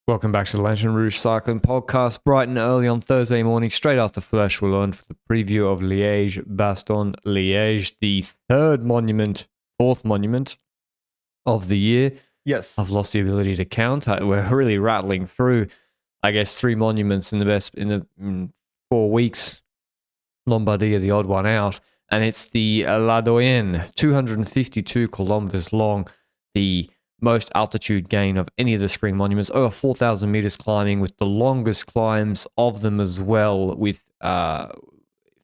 Welcome back to the Lanterne Rouge Cycling Podcast, bright and early on Thursday morning, straight after Flesh will on for the preview of Liège-Bastogne-Liège, the fourth monument of the year. Yes. I've lost the ability to count. We're really rattling through, I guess, three monuments in 4 weeks. Lombardia, the odd one out, and it's the La Doyenne, 252 kilometers long, the most altitude gain of any of the spring monuments, over 4,000 meters climbing, with the longest climbs of them as well, with Flèche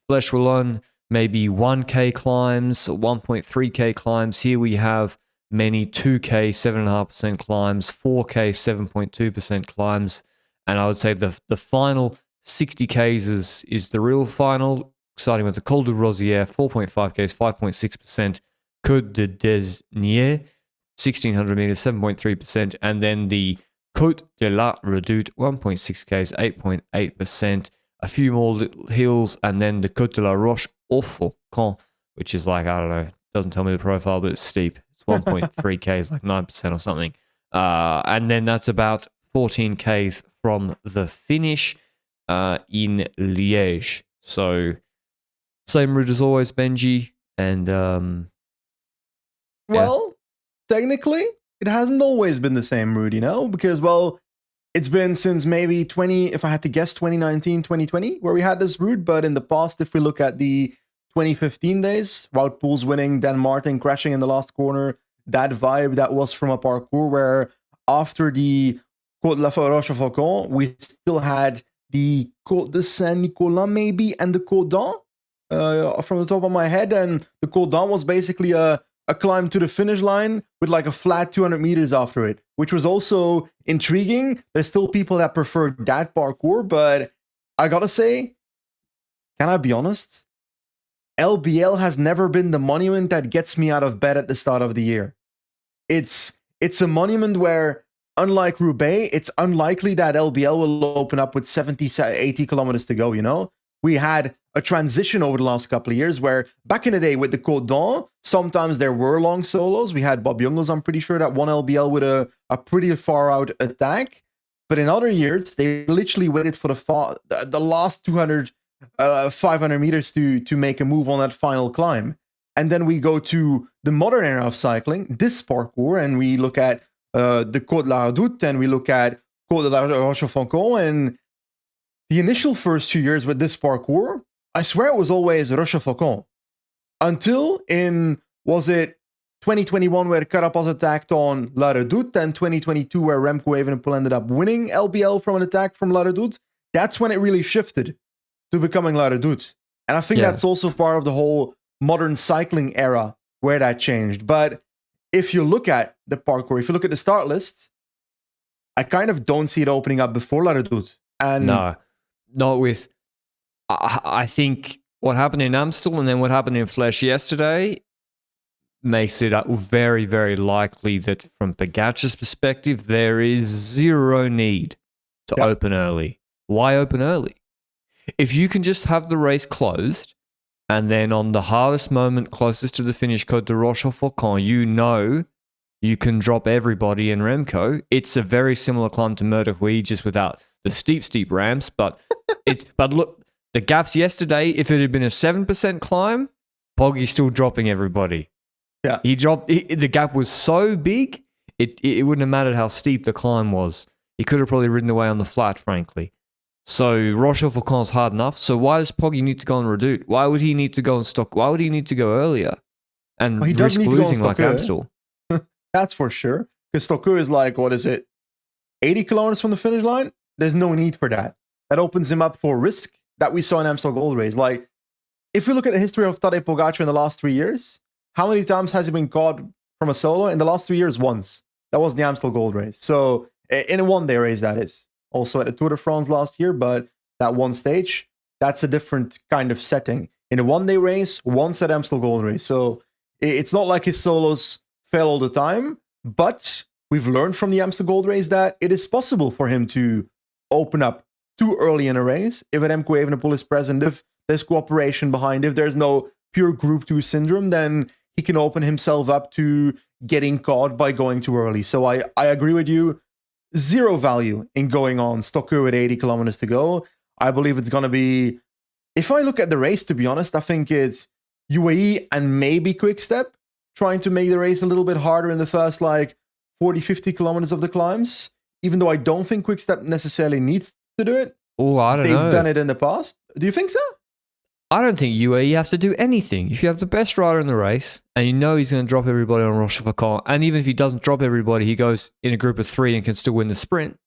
Wallonne, maybe 1K climbs, 1.3K climbs. Here we have many 2K, 7.5% climbs, 4K, 7.2% climbs, and I would say the final 60Ks is the real final, starting with the Col de Rosière, 4.5Ks, 5.6%, Côte de Desniers, 1,600 meters, 7.3%, and then the Côte de la Redoute, 1.6Ks, 8.8%, a few more hills, and then the Côte de la Roche au Faucon, which is like, I don't know, doesn't tell me the profile, but it's steep. It's 1.3Ks, like 9% or something. And then that's about 14Ks from the finish in Liège. So, same route as always, Benji, and Well, technically, it hasn't always been the same route, because, it's been since maybe if I had to guess, 2019, 2020, where we had this route. But in the past, if we look at the 2015 days, Wout Poels winning, Dan Martin crashing in the last corner, that vibe, that was from a parcours where after the Côte de la Rochefoucauld, we still had the Côte de Saint-Nicolas maybe, and the Côte d'An, from the top of my head. And the Côte d'An was basically a climb to the finish line with like a flat 200 meters after it, which was also intriguing. There's still people that prefer that parkour, but I gotta say, can I be honest? LBL has never been the monument that gets me out of bed at the start of the year. It's a monument where, unlike Roubaix, it's unlikely that LBL will open up with 70, 80 kilometers to go, We had a transition over the last couple of years where back in the day with the Côte d'An, sometimes there were long solos. We had Bob Jungels, I'm pretty sure, that won LBL with a pretty far out attack. But in other years, they literally waited for the last 200, 500 meters to make a move on that final climb. And then we go to the modern era of cycling, this parcours, and we look at the Côte de la Redoute, and we look at Côte de la Rochefoucauld, and the initial first 2 years with this parcours, I swear it was always Rochefoucauld. Until was it 2021 where Carapaz attacked on La Redoute, and 2022 where Remco Evenepoel ended up winning LBL from an attack from La Redoute. That's when it really shifted to becoming La Redoute. And I think that's also part of the whole modern cycling era where that changed. But if you look at the parcours, if you look at the start list, I kind of don't see it opening up before La Redoute. And no, not with. I think what happened in Amstel and then what happened in Flesh yesterday makes it very, very likely that from Pogacar's perspective, there is zero need to open early. Why open early? If you can just have the race closed, and then on the hardest moment closest to the finish, Côte de Rochefoucauld, you can drop everybody in Remco. It's a very similar climb to Murderhui, just without the steep ramps. But look, the gaps yesterday, if it had been a 7% climb, Poggy's still dropping everybody. Yeah. The gap was so big, it wouldn't have mattered how steep the climb was. He could have probably ridden away on the flat, frankly. So Rochefoucauld's hard enough. So why does Poggy need to go on Redoute? Why would he need to go on Stock? Why would he need to go earlier and risk losing like Amstel? That's for sure. Because Stockeux is like, what is it, 80 kilometers from the finish line? There's no need for that. That opens him up for risk that we saw in Amstel Gold Race. Like, if we look at the history of Tadej Pogacar in the last 3 years, how many times has he been caught from a solo? In the last 3 years, once. That was the Amstel Gold Race. So, in a one-day race, that is. Also at the Tour de France last year, but that one stage, that's a different kind of setting. In a one-day race, once at Amstel Gold Race. So, it's not like his solos fail all the time, but we've learned from the Amstel Gold Race that it is possible for him to open up too early in a race. If Remco Evenepoel is present, if there's cooperation behind, if there's no pure Group 2 syndrome, then he can open himself up to getting caught by going too early. So I agree with you. zero value in going on Stocker with 80 kilometers to go. I believe it's going to be, if I look at the race, to be honest, I think it's UAE and maybe Quickstep trying to make the race a little bit harder in the first 40, 50 kilometers of the climbs, even though I don't think Quickstep necessarily needs to do it. Oh, I don't know. They've done it in the past. Do you think so? I don't think UAE have to do anything. If you have the best rider in the race and you know he's going to drop everybody on Rochefoucauld, and even if he doesn't drop everybody, he goes in a group of 3 and can still win the sprint.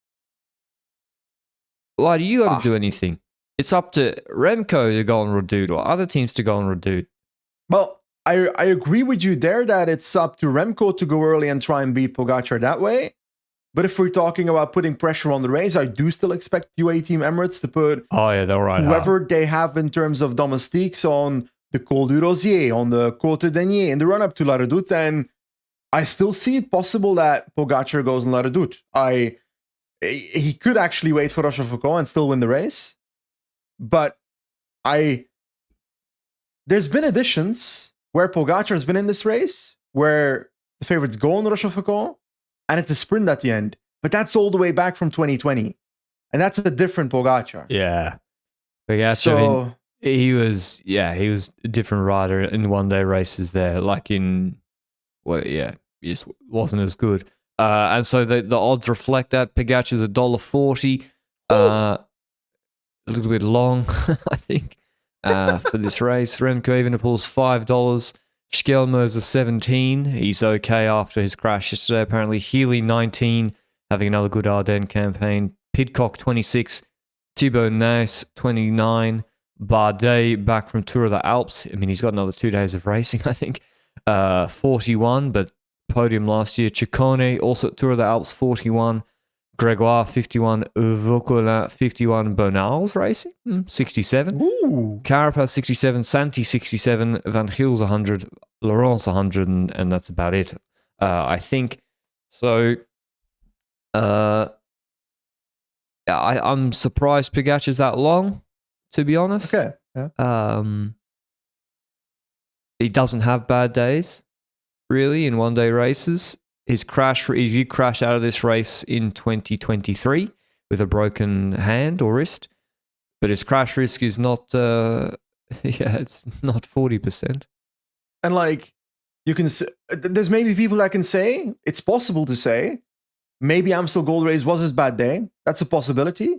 Why do you have to do anything? It's up to Remco to go on Redoute or other teams to go on Redoute. Well, I agree with you there that it's up to Remco to go early and try and beat Pogacar that way. But if we're talking about putting pressure on the race, I do still expect UAE Team Emirates to put they'll ride whoever hard. they have in terms of domestiques on the Col du Rosier, on the Côte d'Agnier, in the run-up to La Redoute. And I still see it possible that Pogacar goes on La Redoute. He could actually wait for Rochefoucauld and still win the race. But there's been editions where Pogacar has been in this race, where the favorites go on Rochefoucauld, and it's a sprint at the end. But that's all the way back from 2020. And that's a different Pogacar. Yeah. Pogacar, So, he was a different rider in one-day races there. He just wasn't as good. And so the odds reflect that. Pogacar's $1.40. A little bit long, I think, for this race. Remco Evenepoel's $5. Schelmer's a 17. He's okay after his crash yesterday, apparently. Healy, 19, having another good Ardennes campaign. Pidcock, 26. Thibaut Naes, 29. Bardet, back from Tour of the Alps. I mean, he's got another 2 days of racing, I think. 41, but podium last year. Ciccone, also at Tour of the Alps, 41. Gregoire, 51. Vauquelin, 51. Bonal's racing, 67. ooh. Carapaz, 67. Santi, 67. Van Giel's 100. Laurent's 100, and that's about it, I think. So, I'm surprised Pogacar's that long, to be honest. Okay. Yeah. He doesn't have bad days, really, in one-day races. He crashed out of this race in 2023 with a broken hand or wrist, but his crash risk is not, it's not 40%. And you can say, there's maybe people that can say, it's possible to say, maybe Amstel Gold Race was his bad day. That's a possibility.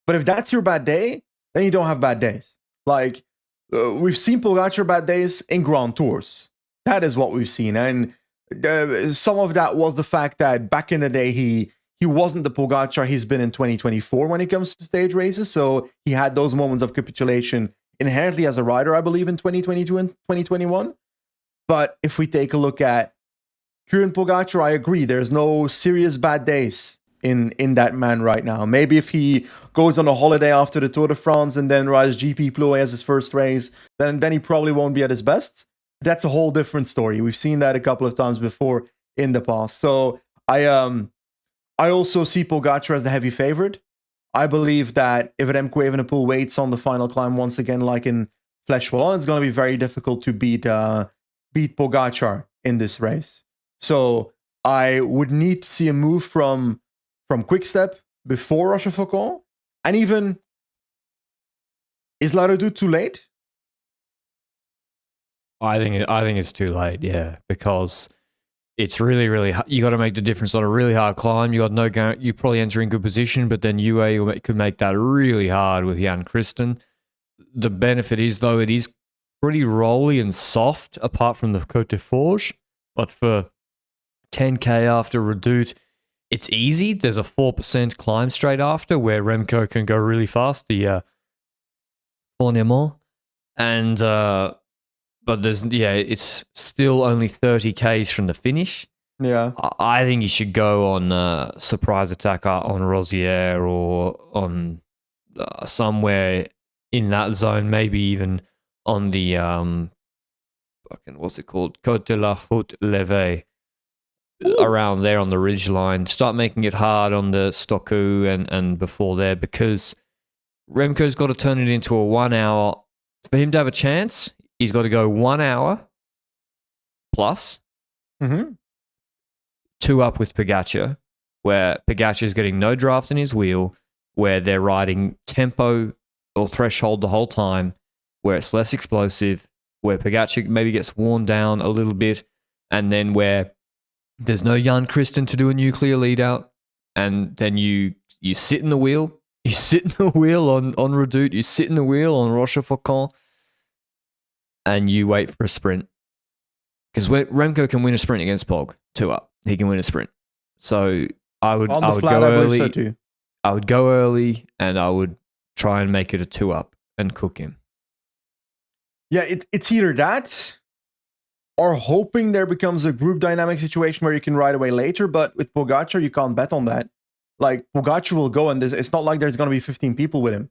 But if that's your bad day, then you don't have bad days. We've seen Pogacar bad days in Grand Tours. That is what we've seen. And some of that was the fact that back in the day, he wasn't the Pogacar he's been in 2024 when it comes to stage races. So he had those moments of capitulation inherently as a rider, I believe, in 2022 and 2021. But if we take a look at current Pogacar, I agree. There's no serious bad days in that man right now. Maybe if he goes on a holiday after the Tour de France and then rides GP Ploe as his first race, then he probably won't be at his best. That's a whole different story. We've seen that a couple of times before in the past. So I also see Pogacar as the heavy favorite. I believe that if Remco Evenepoel waits on the final climb once again, like in Flèche Wallonne, it's going to be very difficult to beat Pogacar in this race. So I would need to see a move from Quickstep before Rochefoucauld. And even, is La Redoute too late? I think it's too late, yeah, because it's really, really. You got to make the difference on a really hard climb. You got no guarantee. You probably enter in good position, but then UAE could make that really hard with Jan Christen. The benefit is, though, it is pretty rolly and soft, apart from the Côte de Forges. But for 10k after Redoute, it's easy. There's a 4% climb straight after where Remco can go really fast. The Ornemont, and but it's still only 30k's from the finish. Yeah, I think you should go on surprise attack on Rosier or on somewhere in that zone, maybe even on the what's it called, Côte de la Haute Levée, around there on the ridge line. Start making it hard on the Stoku and before there, because Remco's got to turn it into a 1 hour. For him to have a chance, he's got to go 1 hour plus, 2 up with Pogacar, where Pogacar's getting no draft in his wheel, where they're riding tempo or threshold the whole time, where it's less explosive, where Pogacar maybe gets worn down a little bit, and then where there's no Jan Kristen to do a nuclear lead out, and then you sit in the wheel. You sit in the wheel on Redoute, you sit in the wheel on Rochefoucauld, and you wait for a sprint. Because Remco can win a sprint against Pog, 2 up. He can win a sprint. So I would go early. So too. I would go early, and I would try and make it a 2 up and cook him. Yeah, it's either that or hoping there becomes a group dynamic situation where you can ride away later. But with Pogacar, you can't bet on that. Like, Pogacar will go, and it's not like there's going to be 15 people with him.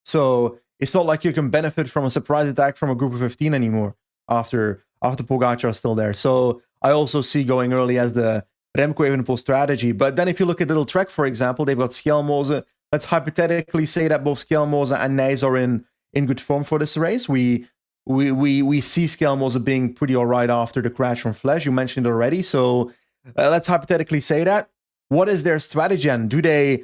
So it's not like you can benefit from a surprise attack from a group of 15 anymore after Pogacar is still there. So I also see going early as the Remco Evenepoel strategy. But then if you look at Little Trek, for example, they've got Skjelmose. Let's hypothetically say that both Skjelmose and Nys are in good form for this race. We see Skjelmose being pretty all right after the crash from Flesh. You mentioned it already. So let's hypothetically say that. What is their strategy? And do they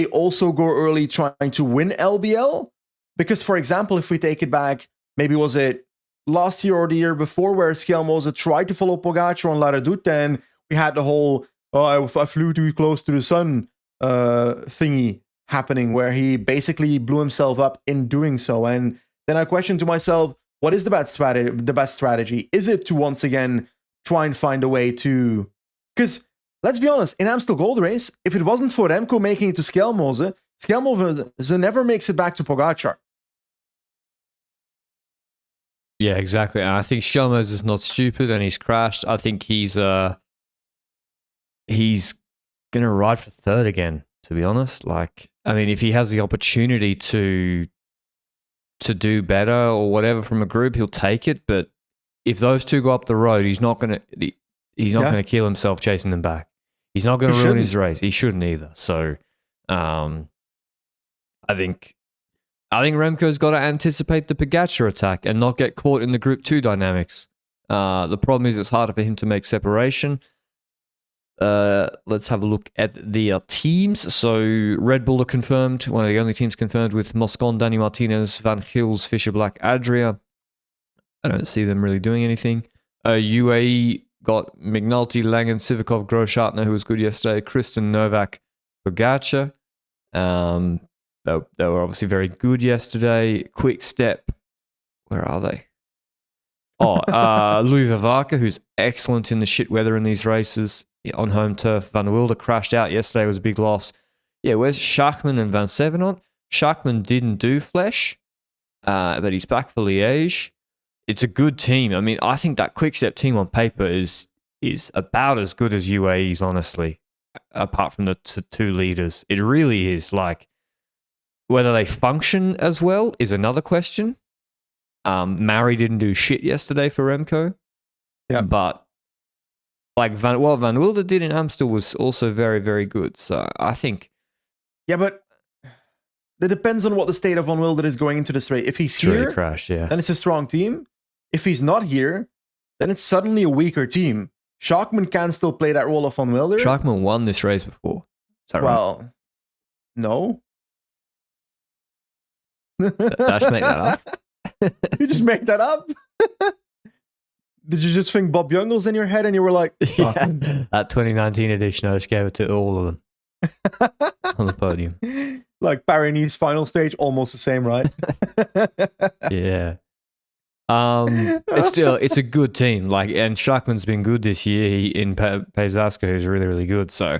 also go early trying to win LBL? Because, for example, if we take it back, maybe was it last year or the year before, where Skjelmose tried to follow Pogacar on La Redoute, and we had the whole I flew too close to the sun thingy happening, where he basically blew himself up in doing so. And then I questioned to myself, what is the best strategy? Is it to once again try and find a way to... Because let's be honest, in Amstel Gold Race, if it wasn't for Remco making it to Skjelmose never makes it back to Pogacar. Yeah, exactly. And I think Skjelmose is not stupid, and he's crashed. I think he's gonna ride for third again, to be honest. Like, I mean, if he has the opportunity to do better or whatever from a group, he'll take it. But if those two go up the road, he's not gonna kill himself chasing them back. He's not gonna ruin his race. He shouldn't either. So I think Remco's got to anticipate the Pogacar attack and not get caught in the Group 2 dynamics. The problem is it's harder for him to make separation. Let's have a look at the teams. So Red Bull are confirmed, one of the only teams confirmed, with Moscon, Danny Martinez, Van Gils, Fisher Black, Adria. I don't see them really doing anything. UAE got McNulty, Langen, Sivakov, Groschartner, who was good yesterday, Kristen, Novak, Pogacar. They were obviously very good yesterday. Quick Step, where are they? Louis Vavaka, who's excellent in the shit weather in these races on home turf. Van Wilder crashed out yesterday, was a big loss. Yeah, where's Schachman and Van Sevenant? Schachman didn't do Flesh, but he's back for Liège. It's a good team. I mean, I think that Quick Step team on paper is about as good as UAE's, honestly, apart from the two leaders. It really is. Like, whether they function as well is another question. Murray didn't do shit yesterday for Remco. Yeah. But like what Van Wilder did in Amstel was also very, very good. So I think... Yeah, but it depends on what the state of Van Wilder is going into this race. If he's here, then it's a strong team. If he's not here, then it's suddenly a weaker team. Schachman can still play that role of Van Wilder. Schachman won this race before. Is that right? No. Did I just make that up? You just make that up? Did you just think Bob Jungels in your head and you were like... Yeah, that 2019 edition, I just gave it to all of them on the podium. Like Paris-Nice final stage, almost the same, right? Yeah. It's a good team. Like, and Schachman's been good this year. In Pejzaska, who's really, really good. So,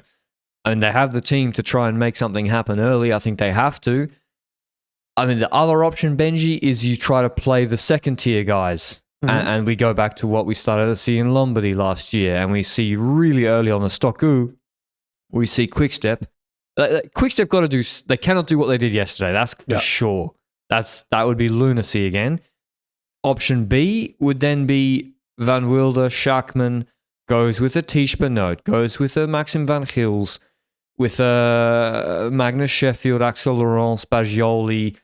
I mean, they have the team to try and make something happen early. I think they have to. I mean, the other option, Benji, is you try to play the second tier guys. Mm-hmm. And we go back to what we started to see in Lombardy last year. And we see really early on the Stocku, we see Quickstep. Quickstep got to do, they cannot do what they did yesterday. That's for sure. That would be lunacy again. Option B would then be Van Wilder, Schachman, goes with a Tish Benoit, goes with a Maxim Van Gils, with a Magnus Sheffield, Axel Laurent, Spagioli,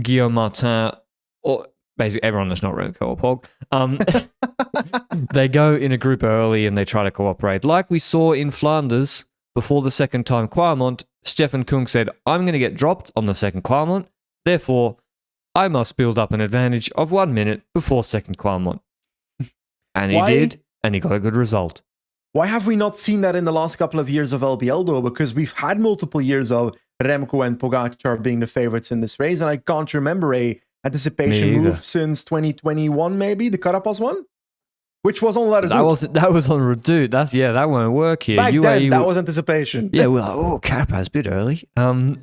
Guillaume Martin, or basically everyone that's not Remco or Pog. They go in a group early and they try to cooperate. Like we saw in Flanders, before the second time Qualmont, Stefan Kung said, I'm going to get dropped on the second Qualmont. Therefore, I must build up an advantage of 1 minute before second Qualmont. And he did, and he got a good result. Why have we not seen that in the last couple of years of LBL, though? Because we've had multiple years of Remco and Pogacar being the favorites in this race, and I can't remember a anticipation move since 2021, maybe, the Carapaz one? Which was on Redoute. That was on Redoute. That won't work here. Back then, that was anticipation. Yeah, we're like, oh, Carapaz a bit early. I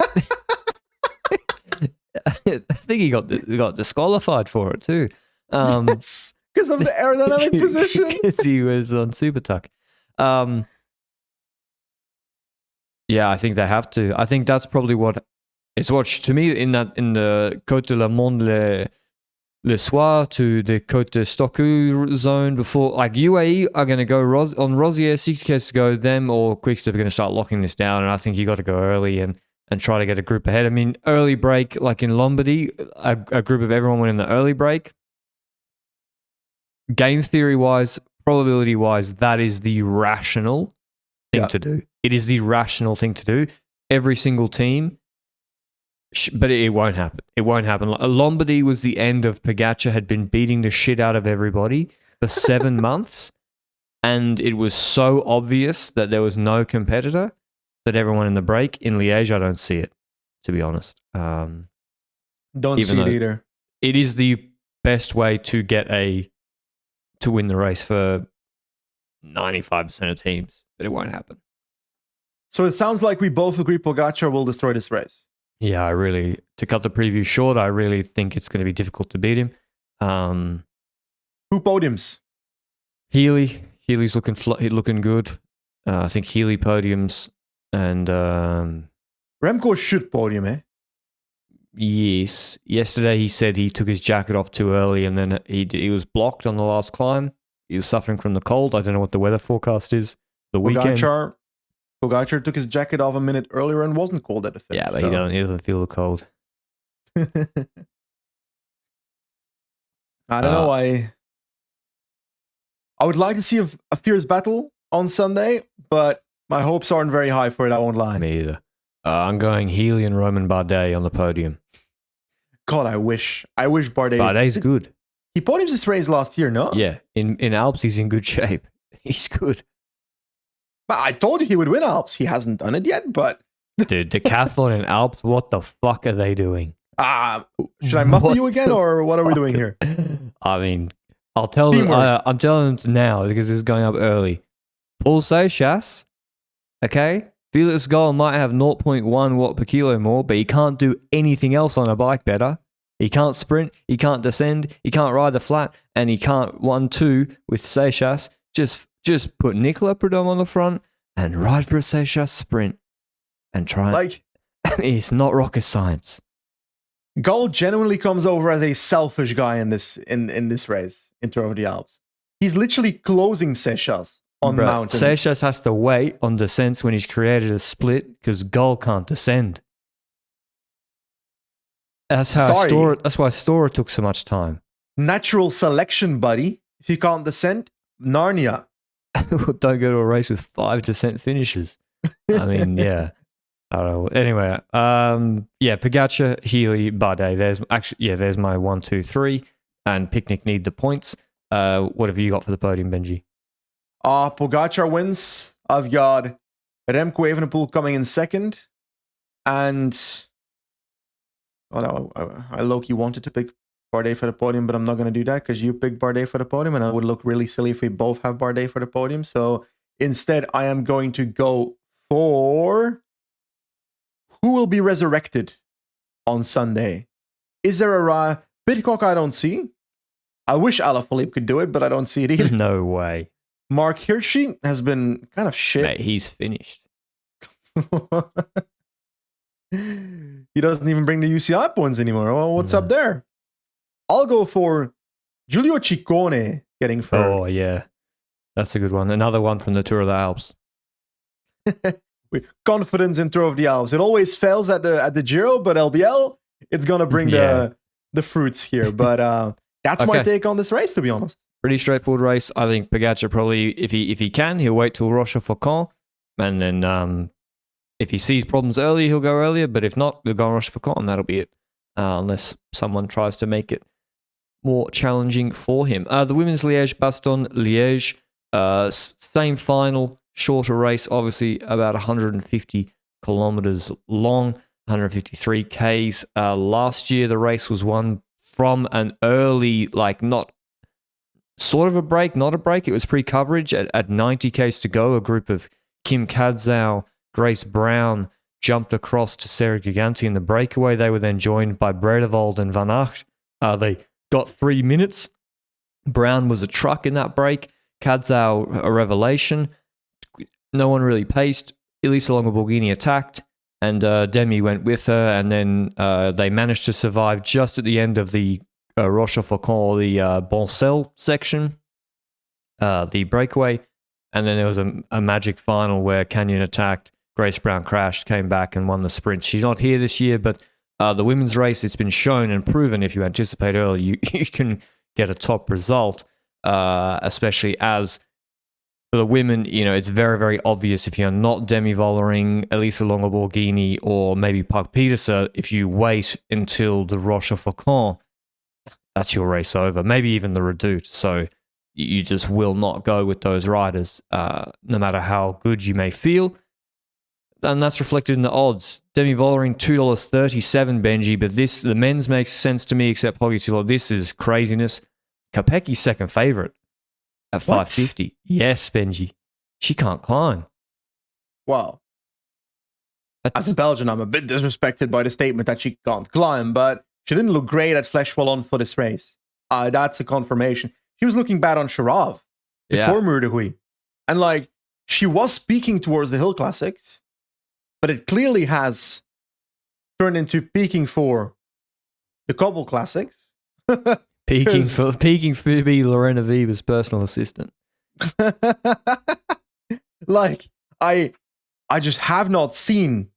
think he got disqualified for it too. Yes, because of the aerodynamic position. Because he was on Super Tuck. Yeah, I think they have to. I think that's probably what it's watched to me in the Côte de la Monde le Soir to the Côte de Stocku zone before. Like UAE are going to go on Rosier, 6K to go. Them or Quickstep are going to start locking this down, and I think you got to go early and try to get a group ahead. I mean, early break, like in Lombardy, a group of everyone went in the early break. Game theory-wise, probability-wise, that is the rational thing to do. It is the rational thing to do. Every single team, but it won't happen. It won't happen. Lombardy was the end of Pogacar had been beating the shit out of everybody for 7 months, and it was so obvious that there was no competitor that everyone in the break. In Liège, I don't see it, to be honest. Don't see it either. It is the best way to to win the race for 95% of teams, but it won't happen. So it sounds like we both agree Pogacar will destroy this race. Yeah, to cut the preview short, I really think it's going to be difficult to beat him. Who podiums? Healy's looking good. I think Healy podiums. And Remco should podium, eh? Yes. Yesterday he said he took his jacket off too early, and then he was blocked on the last climb. He was suffering from the cold. I don't know what the weather forecast is. The weekend. Pogacar took his jacket off a minute earlier and wasn't cold at the finish. Yeah, but he doesn't feel the cold. I don't know. I would like to see a fierce battle on Sunday, but my hopes aren't very high for it, I won't lie. Me either. I'm going Healy and Roman Bardet on the podium. God, I wish Bardet... Bardet's good. He podiumed this race last year, no? Yeah. In Alps, he's in good shape. He's good. But I told you he would win Alps. He hasn't done it yet, but... Dude, decathlon in Alps, what the fuck are they doing? Should I muffle you again, or what are we doing here? I mean, I'm telling them now because it's going up early. Paul Seychelles, okay? Felix Gall might have 0.1 watt per kilo more, but he can't do anything else on a bike better. He can't sprint, he can't descend, he can't ride the flat, and he can't 1-2 with Seychelles. Just put Nicolas Prudhomme on the front and ride for a Seychelles sprint and try. It's not rocket science. Gall genuinely comes over as a selfish guy in this race in Tour of the Alps. He's literally closing Seychelles on the mountain. Seychelles has to wait on descents when he's created a split because Gall can't descend. That's why Stora took so much time. Natural selection, buddy. If you can't descend, Narnia. Don't go to a race with 5 descent finishes. I mean, yeah. I don't know. Anyway, Pogacar, Healy, Bardet. There's my 1, 2, 3, and Picnic need the points. What have you got for the podium, Benji? Pogacar wins. I've got Remco Evenepoel coming in second, and I low-key wanted to pick Bardet for the podium, but I'm not going to do that because you picked Bardet for the podium, and it would look really silly if we both have Bardet for the podium. So instead, I am going to go for who will be resurrected on Sunday. Is there a Pidcock I don't see? I wish Alaphilippe could do it, but I don't see it either. No way. Mark Hirschi has been kind of shit. Mate, he's finished. He doesn't even bring the UCI points anymore. Well, what's up there? I'll go for Giulio Ciccone getting third. Oh, yeah. That's a good one. Another one from the Tour of the Alps. With confidence in Tour of the Alps. It always fails at the Giro, but LBL, it's going to bring the fruits here. But that's my take on this race, to be honest. Pretty straightforward race. I think Pogacar probably, if he can, he'll wait till Rochefoucauld And then if he sees problems early, he'll go earlier. But if not, he'll go on Rochefoucauld, and that'll be it. Unless someone tries to make it more challenging for him. The women's Liège-Bastogne-Liège, same final, shorter race, obviously about 150 kilometers long, 153 Ks. Last year, the race was won from an early, not sort of a break, not a break. It was pre-coverage at 90 Ks to go. A group of Kim Kadzau, Grace Brown jumped across to Sarah Giganti in the breakaway. They were then joined by Bredevold and Van Aert. They got 3 minutes. Brown was a truck in that break. Kadzau, a revelation. No one really paced. Elisa Longo-Borghini attacked, and Demi went with her, and then they managed to survive just at the end of the Rochefoucauld, the Boncel section, the breakaway, and then there was a magic final where Canyon attacked, Grace Brown crashed, came back and won the sprint. She's not here this year, but the women's race, it's been shown and proven if you anticipate early, you can get a top result, especially as for the women, it's very, very obvious if you're not Demi Vollering, Elisa Longo-Borghini, or maybe Puck Peterson, if you wait until the Rochefoucauld, that's your race over. Maybe even the Redoute. So you just will not go with those riders, no matter how good you may feel. And that's reflected in the odds. Demi Vollering, $2.37, Benji, but the men's makes sense to me, except Pogacar. This is craziness. Kopecky second favorite at $5.50. Yes, Benji. She can't climb. Wow. As a Belgian, I'm a bit disrespected by the statement that she can't climb, but she didn't look great at Flèche Wallonne for this race. That's a confirmation. She was looking bad on Sharov before Mur de Huy. And she was speaking towards the Hill Classics, but it clearly has turned into peaking for the Cobble Classics. Peaking for be Lorena Viva's personal assistant. I just have not seen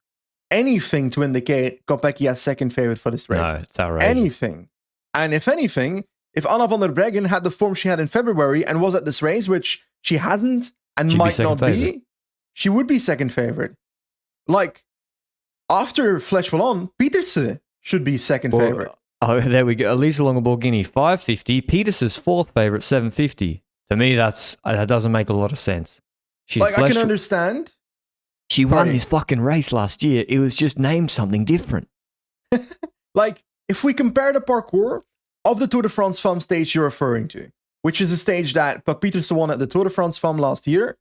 anything to indicate Kopecky as second favorite for this race. No, it's outrageous. Anything. And if anything, if Anna van der Breggen had the form she had in February and was at this race, which she hasn't and She'd might not be, she would be second favorite. After Flèche Wallonne, Pieterse should be second favorite. Oh, there we go. Elisa Longo-Borghini, $5.50. Pieterse's fourth favorite, $7.50. To me, that doesn't make a lot of sense. I can understand. She won this fucking race last year. It was just named something different. If we compare the parcours of the Tour de France Femme stage you're referring to, which is the stage that Puck Pieterse won at the Tour de France Femme last year,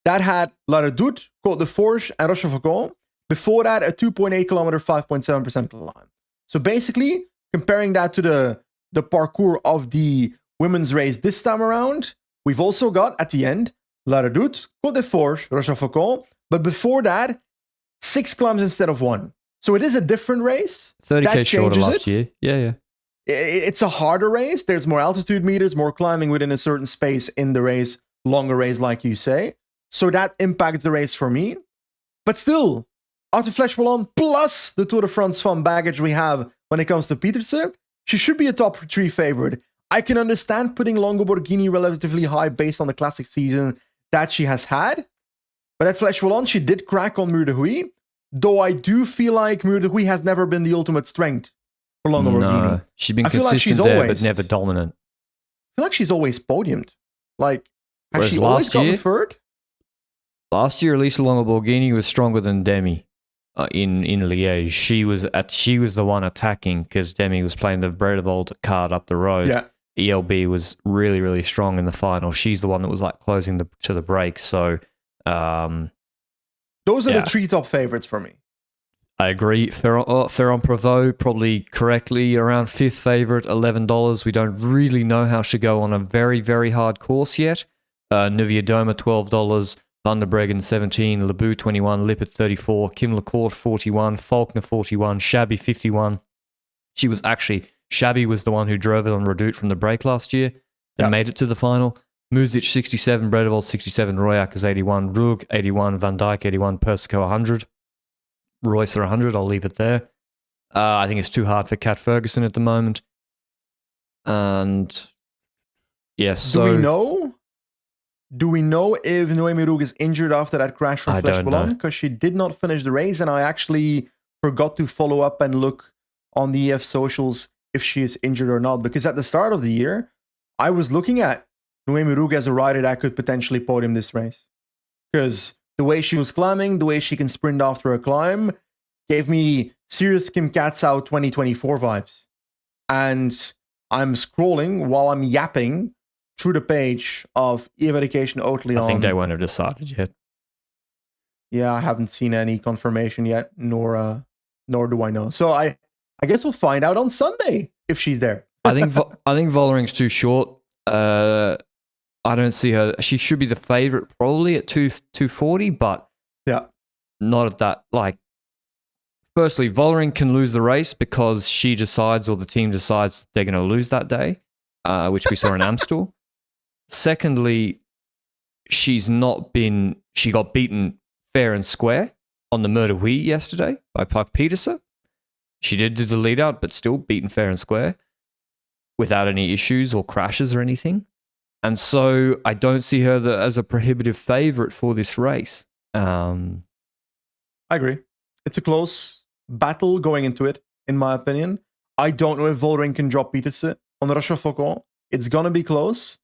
that had La Redoute, Côte de Forge, and Rochefoucauld. Before that, a 2.8 kilometer, 5.7% climb. So basically, comparing that to the parcours of the women's race this time around, we've also got, at the end, La Redoute, Côte de Forge, Rochefoucauld, but before that, 6 climbs instead of 1. So it is a different race. 30K shorter last year. Yeah. It's a harder race. There's more altitude meters, more climbing within a certain space in the race, longer race, like you say. So that impacts the race for me. But still, after Flèche Wallonne, plus the Tour de France Femme baggage we have when it comes to Pieterse, she should be a top 3 favorite. I can understand putting Longo-Borghini relatively high based on the classic season that she has had. But at Flèche Wallonne, she did crack on Mur de Huy, though I do feel like Mur de Huy has never been the ultimate strength for Longo-Borghini. No, she's been consistent there, but never dominant. I feel like she's always podiumed. Has she always gotten third? Last year, Elisa Longo-Borghini was stronger than Demi in Liège. She was the one attacking because Demi was playing the Bredevold card up the road. Yeah. ELB was really, really strong in the final. She's the one that was closing to the break. So those are the 3 top favorites for me. I agree. Ferrand-Prévot, probably correctly, around 5th favorite, $11. We don't really know how she'll go on a very, very hard course yet. Niewiadoma, $12. Van der Breggen, $17. Lebu, $21. Lippert, $34. Kim Lecourt, $41. Faulkner, $41. Shabby, $51. Shabby was the one who drove it on Redoute from the break last year and made it to the final. Muzic, 67. Bredevold, 67. Royak is 81. Rug, 81. Van Dijk, 81. Persico, 100. Roycer, 100. I'll leave it there. I think it's too hard for Kat Ferguson at the moment. And yes, do we know Do we know if Noemi Rouge is injured after that crash from I Flesh don't Ballon? know. Because she did not finish the race, and I actually forgot to follow up and look on the EF socials if she is injured or not. Because at the start of the year, I was looking at Noemi Rouge as a rider that could potentially podium this race. Because the way she was climbing, the way she can sprint after a climb, gave me serious Kim Katzau 2024 vibes. And I'm scrolling while I'm yapping through the page of Evaluation Oatly. I think they won't have decided yet. Yeah, I haven't seen any confirmation yet, nor do I know. So I guess we'll find out on Sunday if she's there. I think Vollering's too short. I don't see her. She should be the favorite probably at 240, but yeah, not at that. Like, firstly, Vollering can lose the race because she decides or the team decides they're going to lose that day, which we saw in Amstel. Secondly, she got beaten fair and square on the Murder Wii yesterday by Puck Peterson. She did do the lead out, but still beaten fair and square without any issues or crashes or anything. And so I don't see her as a prohibitive favorite for this race. I agree. It's a close battle going into it, in my opinion. I don't know if Vollering can drop Peterson on the Rochefoucauld. It's going to be close.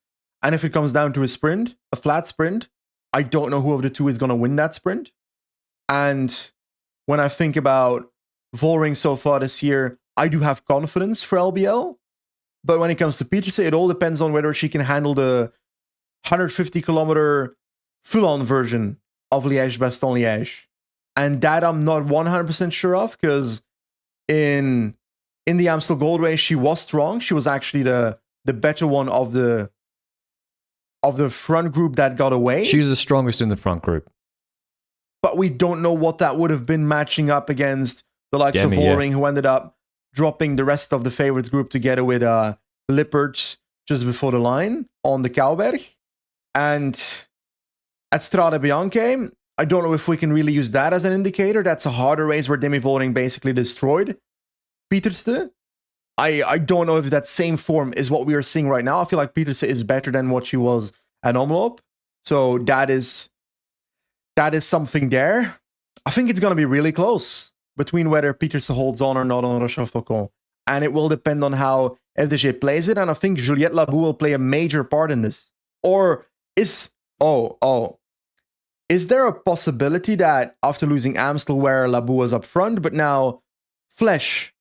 And if it comes down to a sprint, a flat sprint, I don't know who of the two is going to win that sprint. And when I think about Vollering so far this year, I do have confidence for LBL. But when it comes to Peterson, it all depends on whether she can handle the 150-kilometer full-on version of Liège-Bastogne-Liège. And that I'm not 100% sure of, because in the Amstel Gold Race, she was strong. She was actually the better one of the front group that got away. She was the strongest in the front group. But we don't know what that would have been matching up against the likes of Vollering, who ended up dropping the rest of the favorite group together with Lippert just before the line on the Kouwberg. And at Strade Bianche, I don't know if we can really use that as an indicator. That's a harder race where Demi Vollering basically destroyed Pieterse. I don't know if that same form is what we are seeing right now. I feel like Pieterse is better than what she was at Omloop. So that is something there. I think it's going to be really close between whether Pieterse holds on or not on Rochefoucauld. And it will depend on how FDJ plays it. And I think Juliette Labou will play a major part in this. Or is there a possibility that after losing Amstel, where Labou was up front, but now Flesh,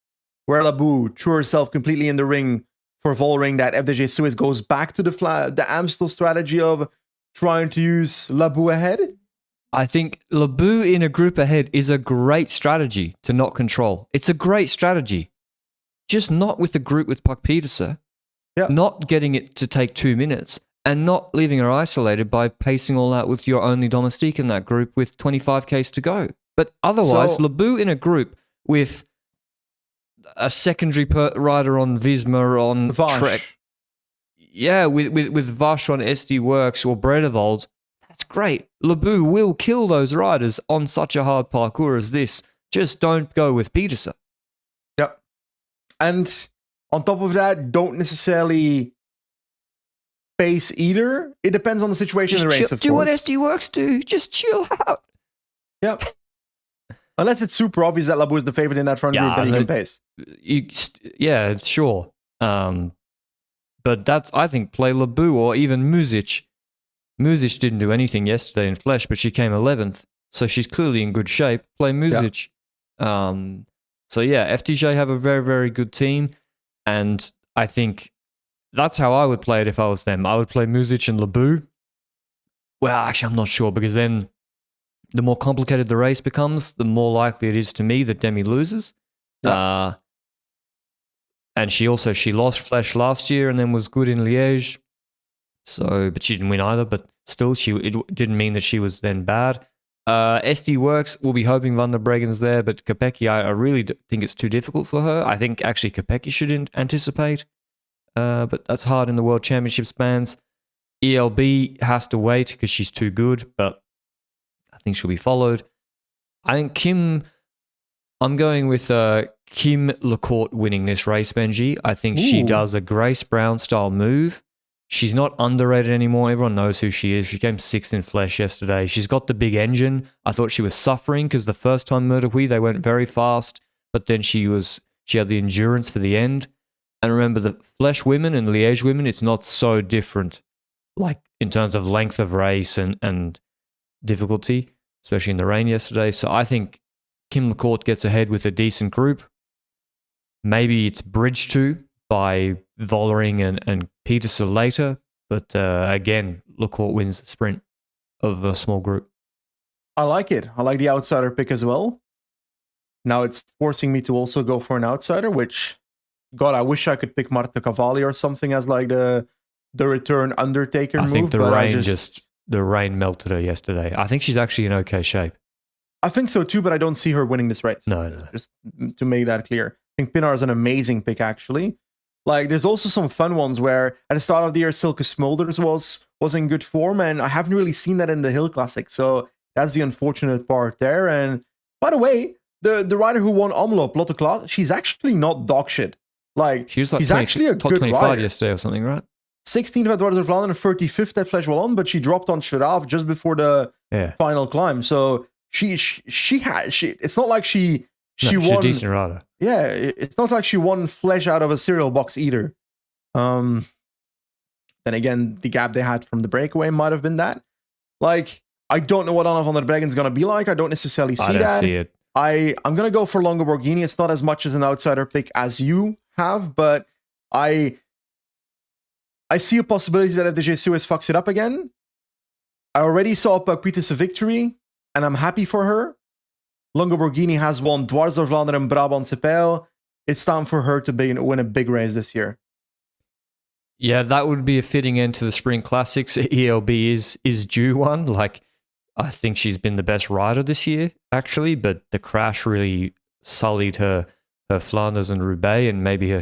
where Labou threw herself completely in the ring for Vollering, that FDJ Suez goes back to the Amstel strategy of trying to use Labou ahead? I think Labou in a group ahead is a great strategy to not control. It's a great strategy. Just not with the group with Puck Peterson. Yep. Not getting it to take 2 minutes and not leaving her isolated by pacing all out with your only domestique in that group with 25Ks to go. But otherwise, Labou in a group with a secondary rider on Visma, on Trek. Yeah, with Vash on SD Works or Bredevold, that's great. Labou will kill those riders on such a hard parkour as this. Just don't go with Peterson. Yep. And on top of that, don't necessarily pace either. It depends on the situation in the race, of course. Do what SD Works do. Just chill out. Yep. Unless it's super obvious that Labou is the favorite in that front group, then you can pace. Yeah, sure. But I think, play Labou or even Muzic. Muzic didn't do anything yesterday in Flesh, but she came 11th, so she's clearly in good shape. Play Muzic. Yeah. So yeah, FDJ have a very, very good team, and I think that's how I would play it if I was them. I would play Muzic and Labou. Well, actually, I'm not sure, because then the more complicated the race becomes, the more likely it is to me that Demi loses. Yeah. And she lost Flesh last year and then was good in Liège. So, but she didn't win either. But still, it didn't mean that she was then bad. SD Works, we'll be hoping Van der Breggen's there, but Kopecky, I really think it's too difficult for her. I think actually Kopecky should anticipate, but that's hard in the World Championship spans. ELB has to wait because she's too good, but I think she'll be followed. I think I'm going with Kim Lecourt winning this race, Benji. I think she does a Grace Brown style move. she's not underrated anymore. Everyone knows who she is. She came 6th in Flesh yesterday. She's got the big engine. I thought she was suffering because the first time Murder Hui, they went very fast, but then she had the endurance for the end. And remember, the Flesh women and Liège women, it's not so different, like in terms of length of race and difficulty, especially in the rain yesterday. So I think Kim LaCourte gets ahead with a decent group. Maybe it's bridged to by Vollering and Peterson later. But again, LaCourte wins the sprint of a small group. I like it. I like the outsider pick as well. Now it's forcing me to also go for an outsider, which, God, I wish I could pick Marta Cavalli or something as like the return Undertaker move. I think the rain melted her yesterday. I think she's actually in okay shape. I think so too, but I don't see her winning this race. No. Just to make that clear. I think Pinar is an amazing pick, actually. Like, there's also some fun ones where at the start of the year, Silke Smulders was in good form, and I haven't really seen that in the Hill Classic. So that's the unfortunate part there. And by the way, the rider who won Omloop, Lotte Klaas, she's actually not dog shit. Like, she was like she's actually a top good 25 rider. yesterday or something, right? 16th at Dwars of Vlaanderen, 35th at Flesh Wallon, but she dropped on Sharav just before the final climb. So it's not like she she's won. A decent rider. Yeah, it's not like she won Flesh out of a cereal box either. Then again, the gap they had from the breakaway might have been that. Like, I don't know what Anna van der Breggen's going to be like. I don't necessarily see that. I don't see it. I'm going to go for Longo Borghini. It's not as much as an outsider pick as you have, but I see a possibility that if the Jesus fucks it up again, I already saw Pieterse victory, and I'm happy for her. Longo Borghini has won Dwars door Vlaanderen, Brabantse Pijl. It's time for her to win a big race this year. Yeah, that would be a fitting end to the Spring Classics. ELB is due one. Like, I think she's been the best rider this year, actually, but the crash really sullied her Flanders and Roubaix, and maybe her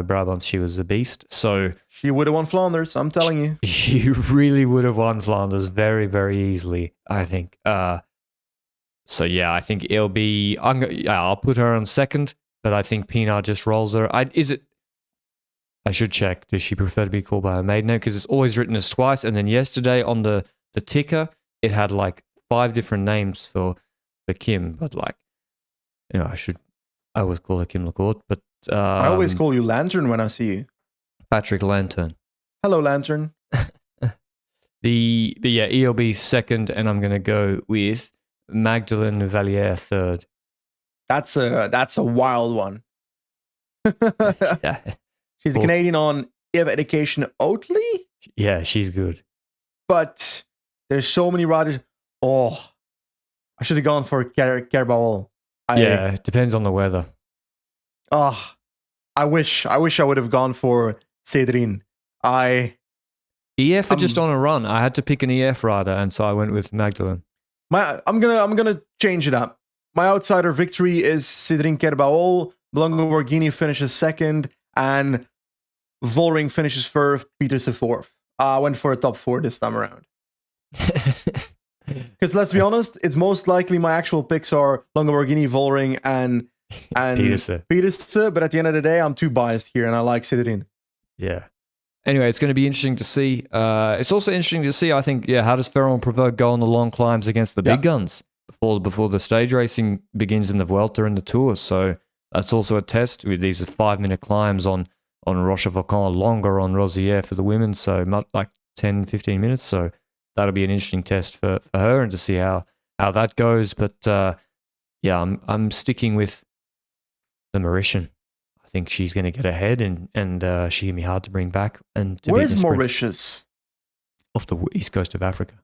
Brabant, she was a beast. So she would have won Flanders, I'm telling you. She really would have won Flanders very, very easily, I think. So yeah, I think ELB, I'll put her on second, but I think Pinar just rolls her. I should check. Does she prefer to be called by her maiden name? Because it's always written as twice. And then yesterday on the ticker, it had like 5 different names for Kim. But like, I always call her Kim LaCourte. But I always call you Lantern when I see you. Patrick Lantern. Hello, Lantern. ELB second, and I'm going to go with Magdalene Valliere third. That's a wild one. Yeah. She's a Canadian on Eva Education Oatly. Yeah, she's good. But there's so many riders. Oh, I should have gone for Kerbal. Yeah, it depends on the weather. Oh, I wish I would have gone for Cedrine. EF are just on a run. I had to pick an EF rider, and so I went with Magdalene. I'm gonna change it up. My outsider victory is Cedrine Kerbal. Longo Borghini finishes second, and Vollering finishes first, Pieterse fourth. I went for a top 4 this time around. Because let's be honest, it's most likely my actual picks are Longo Borghini, Vollering, and Pieterse. But at the end of the day, I'm too biased here, and I like Cedrine. Yeah. Anyway, it's going to be interesting to see. It's also interesting to see, I think, how does Ferrand and Prevost go on the long climbs against the big guns before the stage racing begins in the Vuelta and the Tour. So that's also a test with these 5-minute climbs on Rochefoucauld, longer on Rosière for the women, so like 10, 15 minutes. So that'll be an interesting test for her and to see how that goes. But I'm sticking with the Mauritian. I think she's going to get ahead, and she can be hard to bring back. And where's Mauritius? Off the east coast of Africa.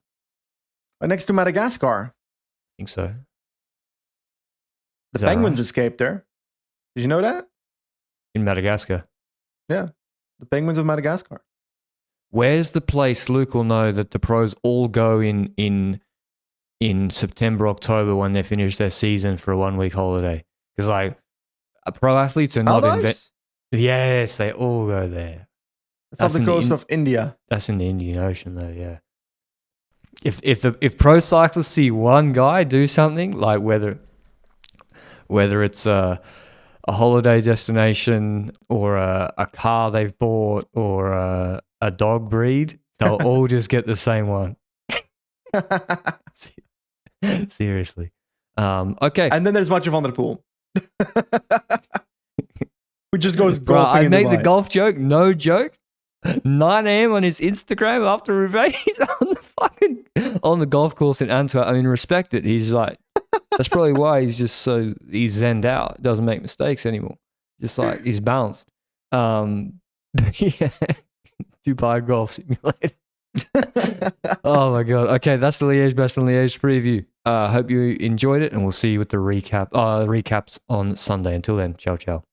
Next to Madagascar. I think so. The penguins escaped there. Did you know that? In Madagascar. Yeah, the penguins of Madagascar. Where's the place Luke will know that the pros all go in September, October when they finish their season for a 1-week holiday? Because like pro athletes are not Yes, they all go there. That's off the coast of India. That's in the Indian Ocean, though. Yeah. If pro cyclists see one guy do something, like whether it's holiday destination or a car they've bought or a dog breed, they'll all just get the same one. Seriously. Okay. And then there's Mathieu van der Poel. Who just goes Bro, golfing I in made the Dubai. golf joke, no joke. 9 a.m. on his Instagram after Roubaix, he's on the golf course in Antwerp. I mean, respect it. He's like, that's probably why he's he's zenned out. Doesn't make mistakes anymore. Just like he's balanced. Yeah, Dubai Golf Simulator. Oh my god. Okay, that's the Liège-Bastogne-Liège preview. Hope you enjoyed it, and we'll see you with the recaps on Sunday. Until then, ciao ciao.